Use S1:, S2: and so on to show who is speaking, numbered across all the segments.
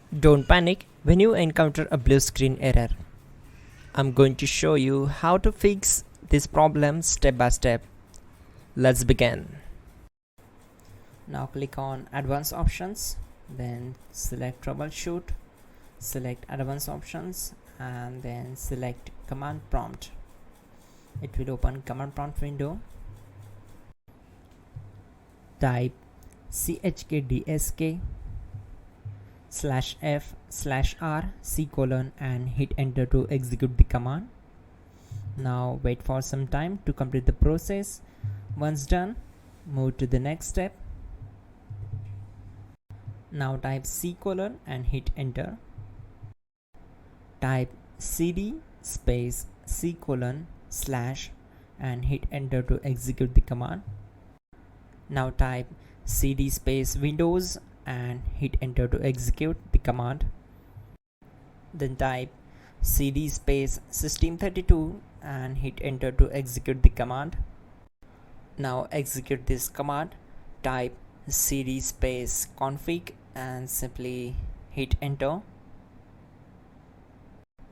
S1: Don't panic when you encounter a blue screen error. I'm going to show you how to fix this problem step by step. Let's begin. Now click on Advanced Options, then select Troubleshoot, select Advanced Options, and then select Command Prompt. It will open Command Prompt window. Type chkdsk/f/r:" and hit enter to execute the command. Now wait for some time to complete the process. Once done, move to the next step. Now type C:" and hit enter. Type cd space C:/ and hit enter to execute the command. Now type cd space Windows and hit enter to execute the command. Then type cd space System32 and hit enter to execute the command. Now execute this command. Type cd space config and simply hit enter.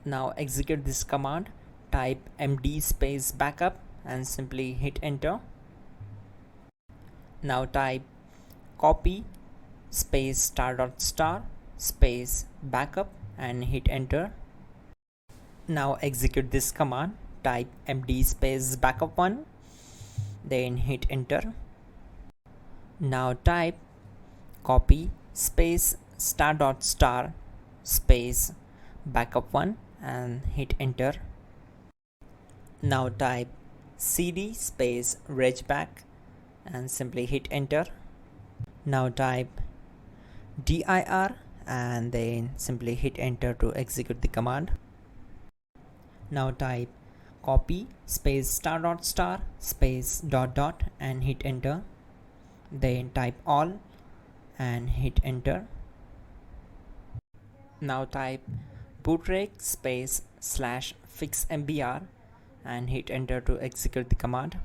S1: Now execute this command. Type md space backup and simply hit enter. Now type copy space *** space backup and hit enter. Now execute this command. Type md space backup1, then hit enter. Now type copy space *** space backup1 and hit enter. Now type cd space regback and simply hit enter. Now type dir and then simply hit enter to execute the command. Now type copy space *** space .. and hit enter. Then type all and hit enter. Now type bootrec space /fixmbr and hit enter to execute the command.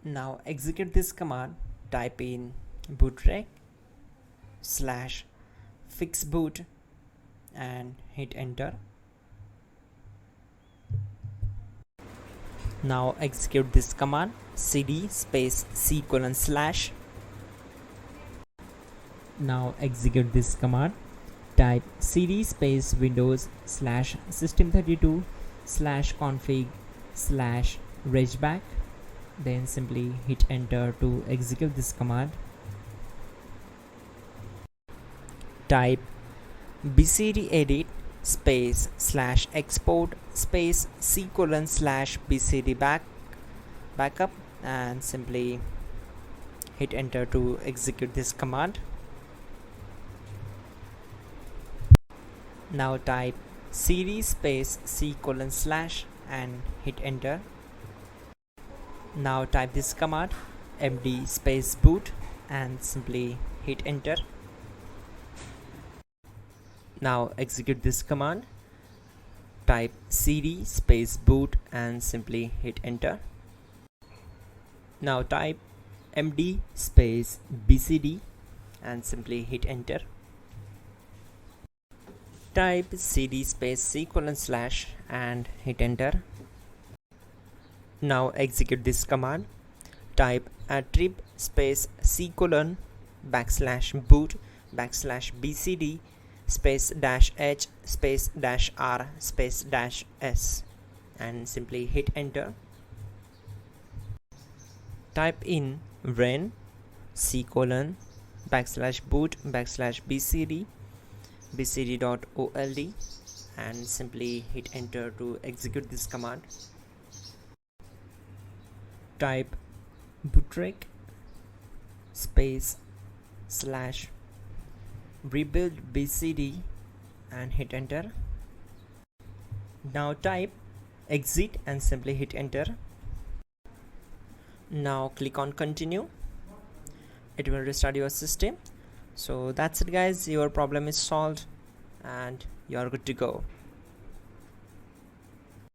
S1: Now execute this command. Type in bootrec /fixboot and hit enter. Now execute this command. cd space C:/. Now execute this command. Type cd space Windows /System32/config/regback, then simply hit enter to execute this command. Type bcd edit space /export space C:/bcd backup and simply hit enter to execute this command. Now type cd space C:/ and hit enter. Now type this command md space boot and simply hit enter. Now execute this command. Type cd space boot and simply hit enter. Now type md space bcd and simply hit enter. Type cd space C:/ and hit enter. Now execute this command. Type attrib space C:/ \boot \bcd space -h space -r space -s and simply hit enter. Type in ren C:/ \boot \bcd bcd.old and simply hit enter to execute this command. Type bootrec space /rebuild bcd and hit enter. Now type exit and simply hit enter. Now click on continue. It will restart your system. So that's it guys, your problem is solved and you are good to go.